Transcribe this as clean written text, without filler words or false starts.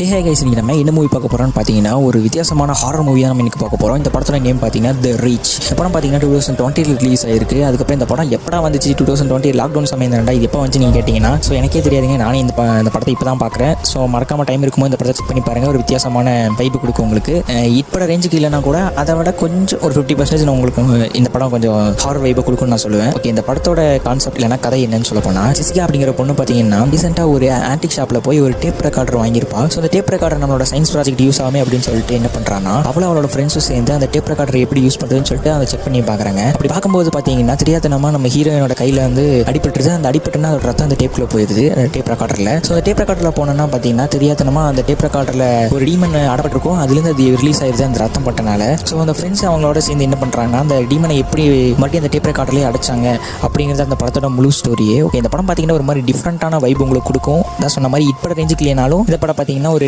Hey guys, இன்னைக்கு நம்ம என்ன மூவி பார்க்க போகிறோம்னு பார்த்தீங்கன்னா ஒரு வித்தியாசமான ஹாரர் மூவி தான் நம்ம இன்னைக்கு பார்க்க போகிறோம். இந்த படத்தோட நேம் பார்த்தீங்கன்னா த ரீச். இந்த படம் பார்த்தீங்கன்னா 2020 ரிலீஸ் ஆயிருக்கு. அதுக்கப்புறம் இந்த படம் எப்படா வந்துச்சு? 2020 லாக்டவுன் சமயம் தான்டா. இது எப்போ வந்து நீங்கள் கேட்டிங்கன்னா எனக்கே தெரியாதுங்க. நானே இந்த படத்தை இப்போ தான் பார்க்குறேன். ஸோ மறக்காம டைம் இருக்கும்போது இந்த படத்தை செக் பண்ணி பாருங்கள். ஒரு வித்தியாசமான வைப்பு கொடுக்கும் உங்களுக்கு. இப்போ ரேஞ்சுக்கு இல்லைனா கூட அதை விட கொஞ்சம் ஒரு 50% நான் உங்களுக்கு இந்த படம் கொஞ்சம் ஹாரர் வைப்பை கொடுக்கும்னு நான் சொல்லுவேன். ஓகே, இந்த படத்தோட கான்செப்ட் இல்லைனா கதை என்னன்னு சொல்ல போனால், ஜெசிகா அப்படிங்கிற பொண்ணு பார்த்தீங்கன்னா ரீசெண்டாக ஒரு ஆன்டிக் ஷாப்பில் போய் ஒரு டேப் ரெக்கார்டர் வாங்கியிருப்பா. ஸோ அந்த டேப் ரெக்கார்டர் நம்மளோட சயின்ஸ் ப்ராஜெக்ட் யூஸ் ஆகுமே அப்படின்னு சொல்லிட்டு என்ன பண்ணுறான்னா, அவளோட ஃப்ரெண்ட்ஸும் சேர்ந்து அந்த டேப் ரெக்கார்டர் எப்படி யூஸ் பண்ணுறதுன்னு சொல்லிட்டு அதை செக் பண்ணி பார்க்குறாங்க. அப்படி பார்க்கும்போது பார்த்தீங்கன்னா தெரியாதனமா நம்ம ஹீரோயினோட கையில் வந்து அடிபட்டுருது. அந்த அடிபட்டுனா அதோட ரத்தம் அந்த டேப்ல போயிருது, டேப் ரெக்கார்டரில். ஸோ அந்த டேப் ரெக்கார்டரில் போனோன்னா பார்த்தீங்கன்னா தெரியாதனமா அந்த டேப் ரெக்கார்டரில் ஒரு டீமன் அடப்பட்டிருக்கும். அதுலேருந்து அது ரிலீஸ் ஆயிருது அந்த ரத்தம் பட்டனால. ஸோ அந்த ஃப்ரெண்ட்ஸ் அவங்களோட சேர்ந்து என்ன பண்ணுறாங்கன்னா, அந்த டீமனை எப்படி மறுபடியும் அந்த டேப் ரெக்கார்டர்லேயே அடைச்சாங்க அப்படிங்கிறது அந்த படத்தோட முழு ஸ்டோரியே. ஓகே, இந்த படம் பார்த்தீங்கன்னா ஒரு மாதிரி டிஃப்ரெண்ட்டான வைப் உங்களுக்கு கொடுக்கும். நான் சொன்ன மாதிரி இப்போ ரேஞ்சுக்கு இல்லைனாலும் இந்த படம் பார்த்தீங்கன்னா ஒரு